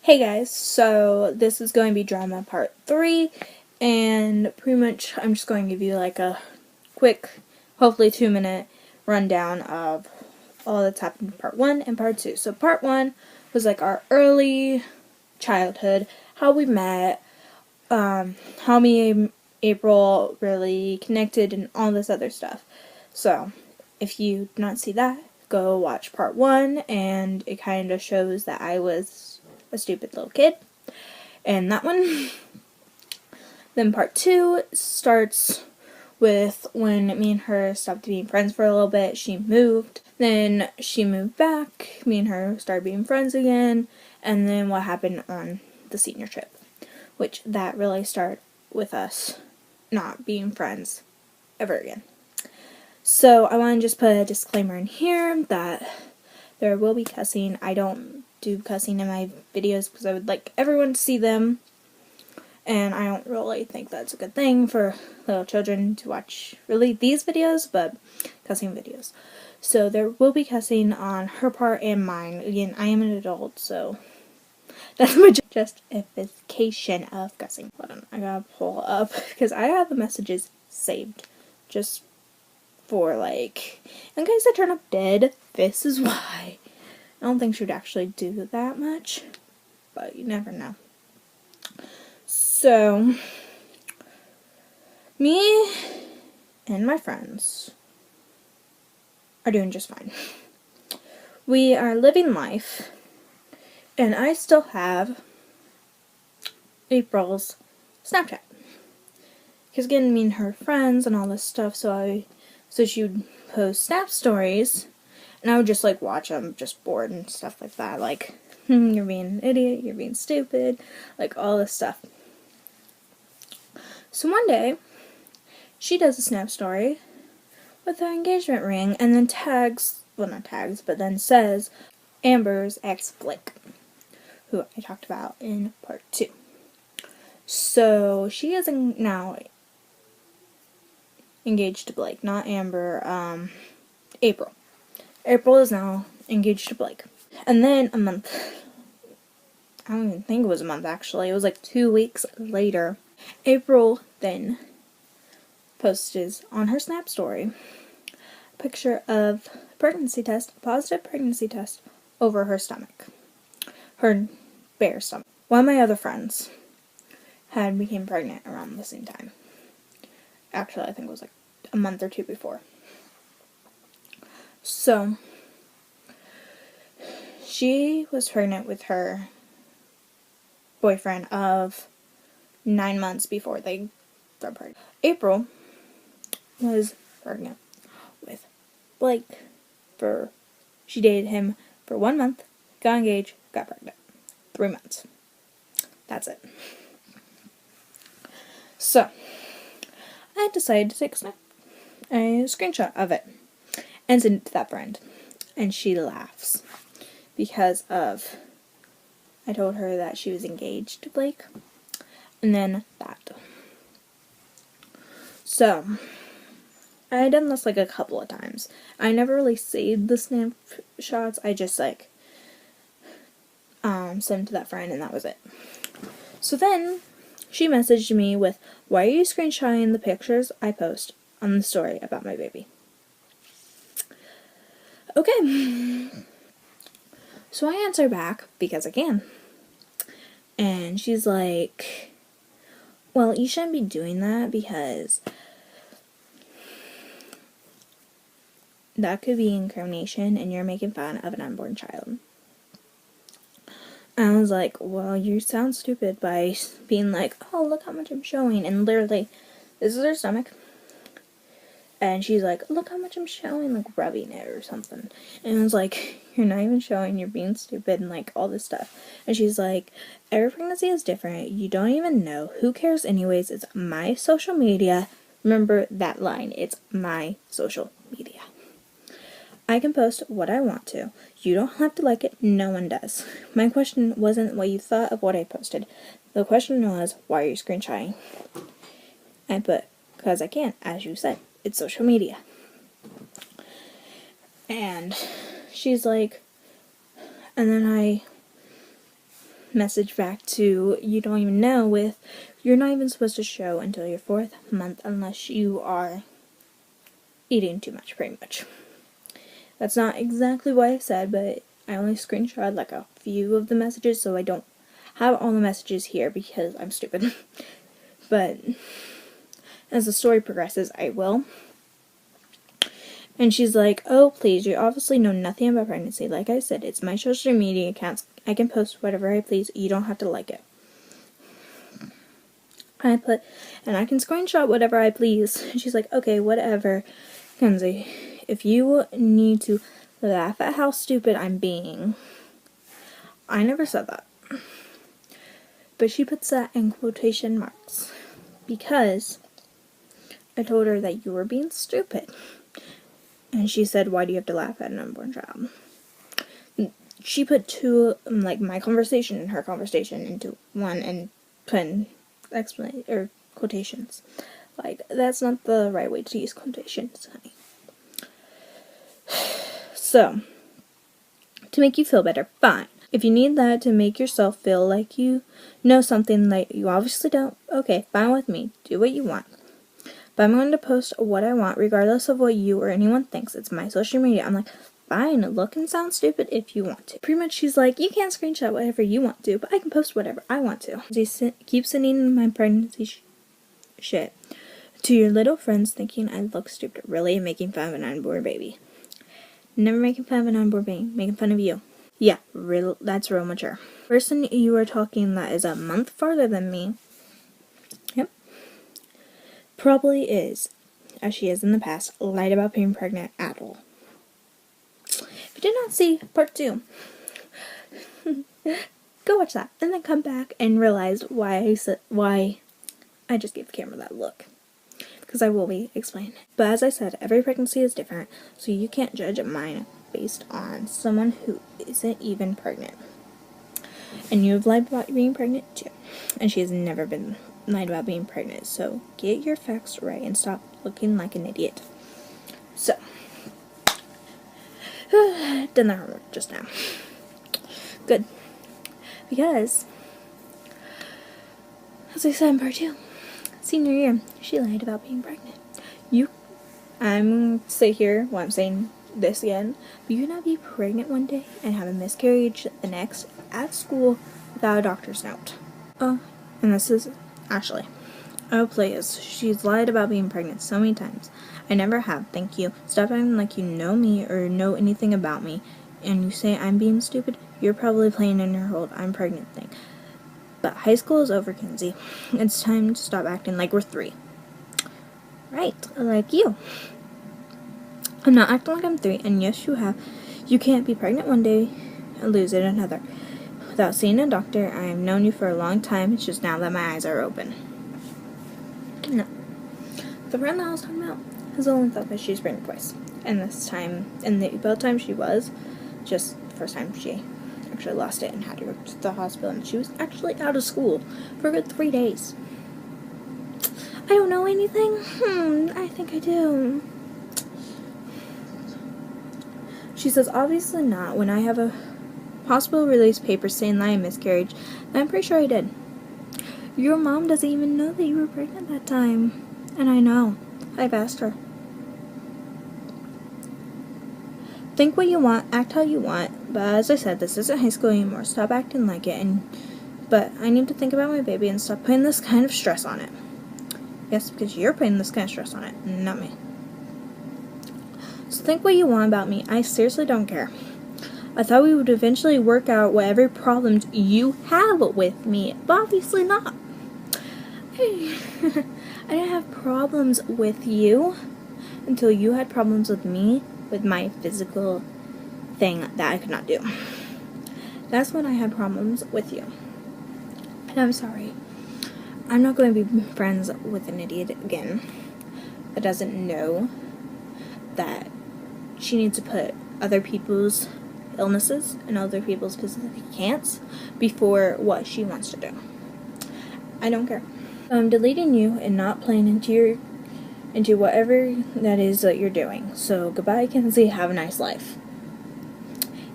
Hey guys, so this is going to be drama part 3, and pretty much I'm just going to give you like a quick, hopefully 2-minute rundown of all that's happened in part 1 and part 2. So part 1 was like our early childhood, how we met, how me and April really connected and all this other stuff. So if you do not see that, go watch part 1, and it kind of shows that I was a stupid little kid. And that one. Then part 2 starts with when me and her stopped being friends for a little bit. She moved. Then she moved back. Me and her started being friends again. And then what happened on the senior trip. Which that really started with us not being friends ever again. So I want to just put a disclaimer in here that there will be cussing. I don't do cussing in my videos because I would like everyone to see them. And I don't really think that's a good thing for little children to watch really these videos, but cussing videos. So there will be cussing on her part and mine. Again, I am an adult, so that's my justification of cussing. Hold on, I gotta pull up because I have the messages saved just for like, in case I turn up dead, this is why. I don't think she would actually do that much, but you never know. So, me and my friends are doing just fine. We are living life, and I still have April's Snapchat. Because again, me and her friends and all this stuff, so she would post Snap stories, and I would just like watch them, just bored and stuff like that. Like, you're being an idiot, you're being stupid, like all this stuff. So one day, she does a Snap story with her engagement ring and then tags, well not tags, but then says Amber's ex Blake, who I talked about in part 2. So she is now engaged to Blake, not Amber, April. April is now engaged to Blake. And then a month, I don't even think it was a month actually, it was like 2 weeks later, April then posted on her Snap story a picture of a positive pregnancy test over her stomach. Her bare stomach. One of my other friends had became pregnant around the same time. Actually, I think it was like a month or 2 before. So, she was pregnant with her boyfriend of 9 months before they got pregnant. April was pregnant with Blake she dated him for 1 month, got engaged, got pregnant. 3 months. That's it. So, I decided to take a screenshot of it and send it to that friend. And she laughs because of, I told her that she was engaged to Blake, and then that. So, I had done this like a couple of times. I never really saved the snapshots. I just like sent them to that friend, and that was it. So then she messaged me with, "Why are you screenshotting the pictures I post on the story about my baby?" Okay. So I answer back because I can. And she's like, "Well, you shouldn't be doing that because that could be incrimination and you're making fun of an unborn child." And I was like, "Well, you sound stupid by being like, oh, look how much I'm showing." And literally, this is her stomach. And she's like, "Look how much I'm showing," like rubbing it or something. And I was like, "You're not even showing, you're being stupid," and like all this stuff. And she's like, "Every pregnancy is different. You don't even know. Who cares anyways? It's my social media." Remember that line. It's my social media. I can post what I want to. You don't have to like it. No one does. My question wasn't what you thought of what I posted. The question was, why are you screenshotting? I put, because I can, as you said. It's social media. And she's like, and then I message back to you don't even know with you're not even supposed to show until your 4th month unless you are eating too much, pretty much. That's not exactly what I said, but I only screenshot like a few of the messages, so I don't have all the messages here because I'm stupid. But as the story progresses, I will. And she's like, oh, please, you obviously know nothing about pregnancy. Like I said, it's my social media accounts. I can post whatever I please. You don't have to like it. And I can screenshot whatever I please. And she's like, okay, whatever. Kenzie, if you need to laugh at how stupid I'm being. I never said that. But she puts that in quotation marks. Because I told her that you were being stupid. And she said, why do you have to laugh at an unborn child? She put two, like, my conversation and her conversation into one and put in quotations. Like, that's not the right way to use quotations, honey. So, to make you feel better, fine. If you need that to make yourself feel like you know something that you obviously don't, okay, fine with me. Do what you want. But I'm going to post what I want, regardless of what you or anyone thinks. It's my social media. I'm like, fine, look and sound stupid if you want to. Pretty much she's like, you can't screenshot whatever you want to, but I can post whatever I want to. She keeps sending my pregnancy shit to your little friends thinking I look stupid. Really making fun of an unborn baby. Never making fun of an unborn baby. Making fun of you. Yeah, that's real mature. Person you are talking that is a month farther than me. Yep. Probably is, as she is in the past, lied about being pregnant at all. If you did not see part 2, go watch that, and then come back and realize why I just gave the camera that look. Because I will be explaining. But as I said, every pregnancy is different, so you can't judge mine based on someone who isn't even pregnant. And you have lied about being pregnant too. And she has never been lied about being pregnant. So get your facts right and stop looking like an idiot. So, done the homework just now. Good. Because, as I said in part 2, senior year, she lied about being pregnant. I'm going to say here, while I'm saying this again, but you cannot be pregnant one day and have a miscarriage the next at school without a doctor's note. Oh, and this is Ashley. Oh, please. She's lied about being pregnant so many times. I never have, thank you. Stop acting like you know me or know anything about me. And you say I'm being stupid? You're probably playing in your whole I'm pregnant thing. But high school is over, Kenzie. It's time to stop acting like we're 3. Right, like you. I'm not acting like I'm 3, and yes, you can't be pregnant one day and lose it another. Without seeing a doctor, I have known you for a long time, it's just now that my eyes are open. No. The friend that I was talking about has only thought that she's pregnant twice. And this time, both times she was, just the first time she actually lost it and had to go to the hospital, and she was actually out of school for a good 3 days. I don't know anything? I think I do. She says, obviously not. When I have a hospital release paper saying that I miscarried, I'm pretty sure I did. Your mom doesn't even know that you were pregnant that time. And I know. I've asked her. Think what you want, act how you want, but as I said, this isn't high school anymore. Stop acting like it, but I need to think about my baby and stop putting this kind of stress on it. Yes, because you're putting this kind of stress on it, not me. So think what you want about me. I seriously don't care. I thought we would eventually work out whatever problems you have with me, but obviously not. I didn't have problems with you until you had problems with me with my physical thing that I could not do. That's when I had problems with you. And I'm sorry. I'm not going to be friends with an idiot again that doesn't know that she needs to put other people's illnesses and other people's physical can'ts before what she wants to do. I don't care. I'm deleting you and not playing into whatever that is that you're doing. So goodbye, Kenzie. Have a nice life.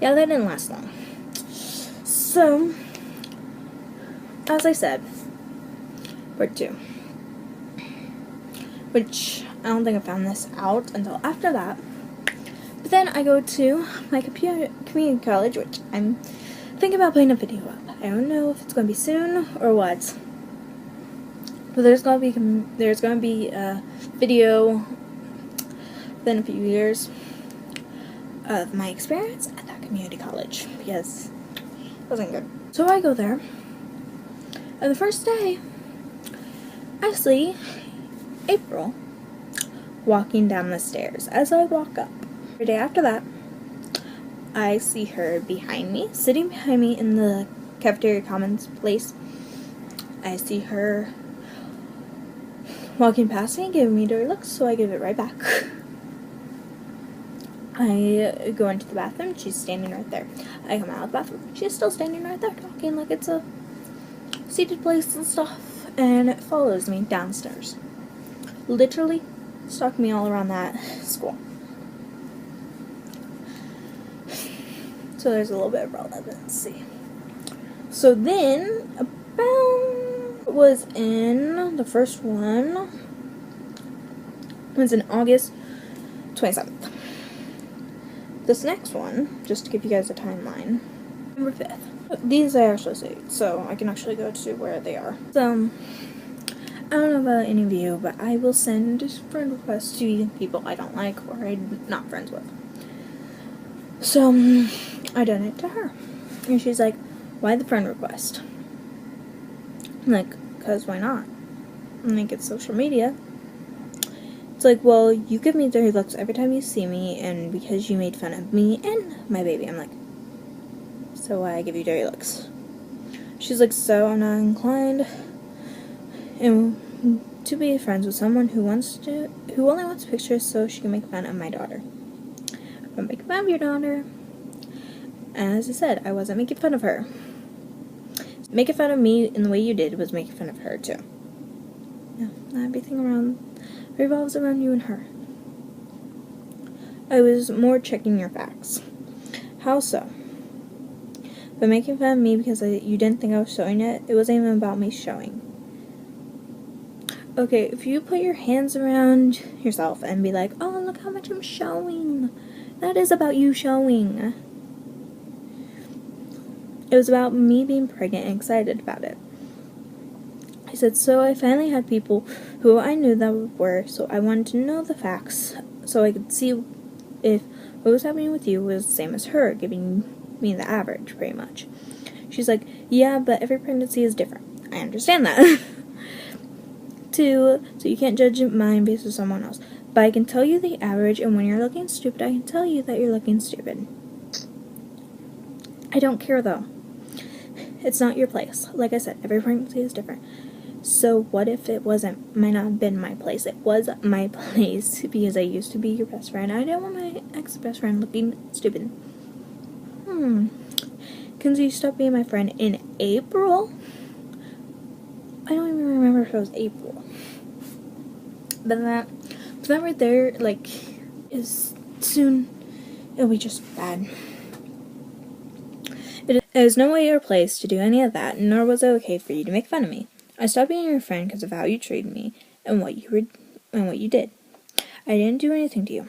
Yeah, that didn't last long. So as I said, part 2. Which, I don't think I found this out until after that. But then I go to my community college, which I'm thinking about putting a video up. I don't know if it's going to be soon or what. But there's going to be a video within a few years of my experience at that community college, because it wasn't good. So I go there, and the first day, I see April walking down the stairs as I walk up. The day after that, I see her behind me, sitting behind me in the cafeteria commons place. I see her walking past me, giving me dirty looks, so I give it right back. I go into the bathroom, she's standing right there. I come out of the bathroom, she's still standing right there, talking like it's a seated place and stuff, and it follows me downstairs. Literally stalked me all around that school. So there's a little bit of relevancy. So then, was in the first one, was in August 27th. This next one, just to give you guys a timeline, November 5th. These I actually saved, so I can actually go to where they are. So, I don't know about any of you, but I will send friend requests to people I don't like or I'm not friends with. So, I done it to her. And she's like, why the friend request? I'm like, because why not? I'm like, it's social media. It's like, well, you give me dirty looks every time you see me, and because you made fun of me and my baby. I'm like, so why I give you dirty looks? She's like, so I'm not inclined to be friends with someone who only wants pictures so she can make fun of my daughter. I'm making fun of your daughter. And as I said, I wasn't making fun of her. Making fun of me in the way you did was making fun of her too. Yeah, everything revolves around you and her. I was more checking your facts. How so? But making fun of me because you didn't think I was showing it, it wasn't even about me showing. Okay, if you put your hands around yourself and be like, oh, look how much I'm showing. That is about you showing. It was about me being pregnant and excited about it. I said, so I finally had people who I knew that were, so I wanted to know the facts so I could see if what was happening with you was the same as her, giving me the average, pretty much. She's like, yeah, but every pregnancy is different. I understand that. So you can't judge mine based on someone else. But I can tell you the average, and when you're looking stupid, I can tell you that you're looking stupid. I don't care, though. It's not your place. Like I said, every pregnancy is different. So what if it might not have been my place? It was my place because I used to be your best friend. I didn't want my ex-best friend looking stupid. Because you stopped being my friend in April? I don't even remember if it was April. But that right there, like, is soon, it'll be just bad. It is no way or place to do any of that, nor was it okay for you to make fun of me. I stopped being your friend because of how you treated me and what you did. I didn't do anything to you.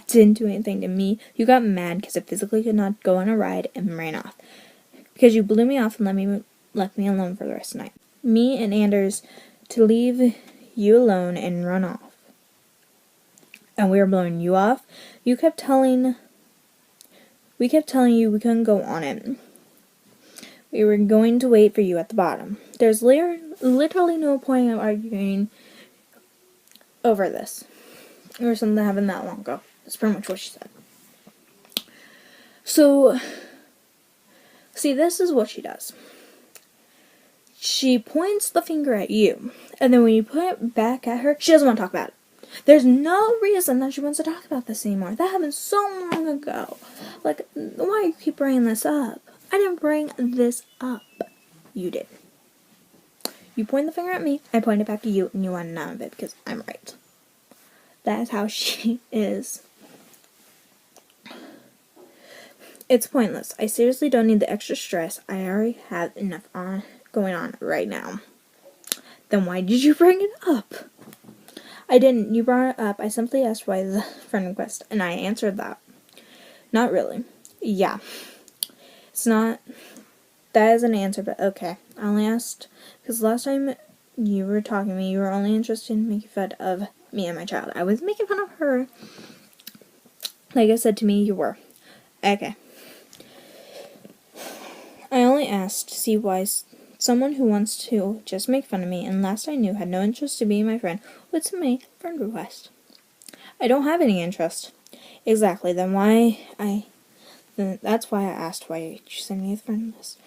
Didn't do anything to me. You got mad because I physically could not go on a ride and ran off. Because you blew me off and left me alone for the rest of the night. Me and Anders to leave you alone and run off. And we were blowing you off. We kept telling you we couldn't go on it. We were going to wait for you at the bottom. There's literally no point of arguing over this. Or something that happened that long ago. That's pretty much what she said. So, see, this is what she does. She points the finger at you, and then when you point it back at her, she doesn't want to talk about it. There's no reason that she wants to talk about this anymore. That happened so long ago. Like, why do you keep bringing this up? I didn't bring this up. You did. You point the finger at me, I point it back at you, and you want none of it because I'm right. That is how she is. It's pointless. I seriously don't need the extra stress. I already have enough going on right now. Then why did you bring it up? I didn't. You brought it up. I simply asked why the friend request, and I answered that. Not really. Yeah. It's not. That is an answer, but okay. I only asked because last time you were talking to me, you were only interested in making fun of me and my child. I was making fun of her. Like I said to me, you were. Okay. I only asked to see why someone who wants to just make fun of me and last I knew had no interest to be my friend would submit a friend request. I don't have any interest. Exactly. Then that's why I asked why you sent me a friend list.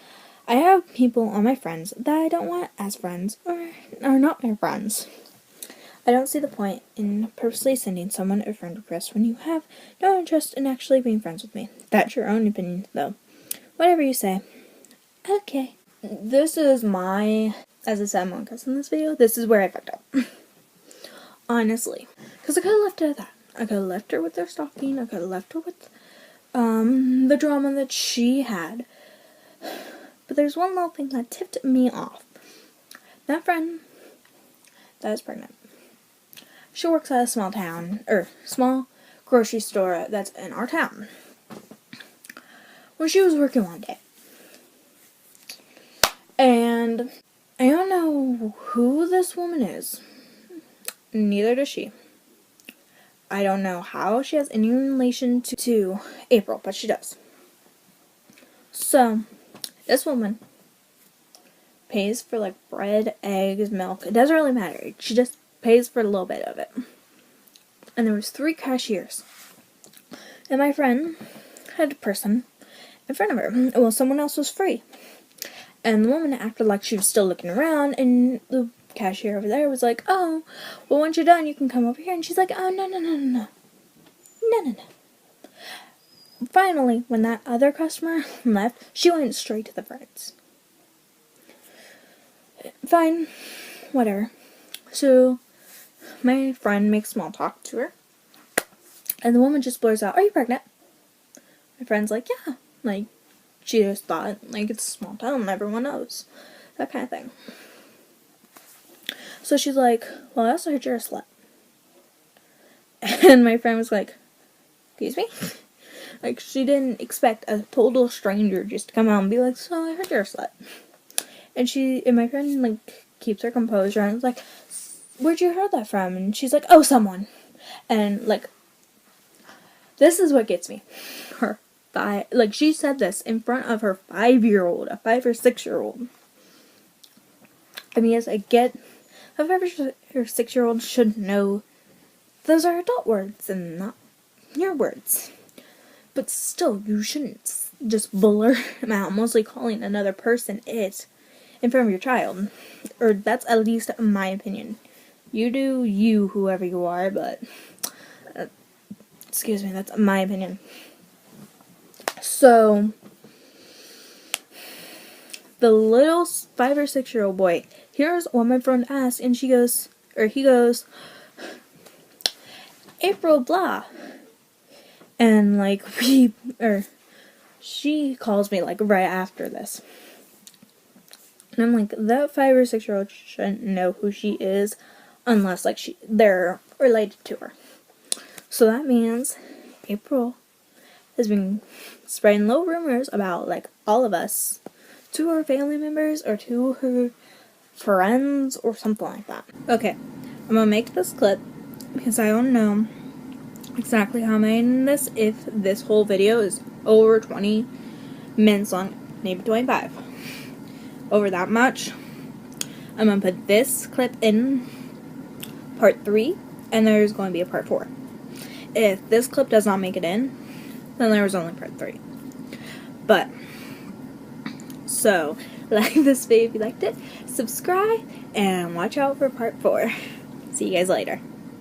I have people on my friends that I don't want as friends or are not my friends. I don't see the point in purposely sending someone a friend request when you have no interest in actually being friends with me. That's your own opinion, though. Whatever you say. Okay. This is as I said, I'm on in this video, this is where I fucked up. Honestly. Because I could have left it at that. I could have left her with their stalking. I could have left her with the drama that she had. But there's one little thing that tipped me off. That friend that is pregnant. She works at a small grocery store that's in our town. Where she was working one day. And I don't know who this woman is. Neither does she. I don't know how she has any relation to April, but she does. So, this woman pays for like bread, eggs, milk. It doesn't really matter. She just pays for a little bit of it. And there was 3 cashiers. And my friend had a person in front of her. Well, someone else was free. And the woman acted like she was still looking around, and the cashier over there was like, oh, well, once you're done, you can come over here. And she's like, oh, no. Finally, when that other customer left, she went straight to the friends. Fine. Whatever. So, my friend makes small talk to her. And the woman just blurs out, are you pregnant? My friend's like, yeah. Like, she just thought, like, it's a small town, everyone knows. That kind of thing. So she's like, well, I also heard you're a slut. And my friend was like, excuse me? Like, she didn't expect a total stranger just to come out and be like, so I heard you're a slut. And my friend, like, keeps her composure and is like, where'd you hear that from? And she's like, oh, someone. And, like, this is what gets me. She said this in front of her 5-year-old, a 5 or 6-year-old. I mean, yes, I get a 5 or 6-year-old should know those are adult words and not your words. But still, you shouldn't just blur them out, mostly calling another person it in front of your child. Or that's at least my opinion. You do you, whoever you are, but excuse me, that's my opinion. So, the little 5 or 6-year-old boy hears what my friend asks, and he goes, April blah. And, like, she calls me, like, right after this. And I'm like, that 5 or 6-year-old shouldn't know who she is unless, like, they're related to her. So that means April has been spreading little rumors about, like, all of us to her family members or to her friends or something like that. Okay, I'm gonna make this clip because I don't know exactly how I'm making this if this whole video is over 20 minutes long, maybe 25. Over that much. I'm gonna put this clip in part 3 and there's going to be a part 4. If this clip does not make it in, then there was only part 3. But, so, like this video if you liked it, subscribe, and watch out for part 4. See you guys later.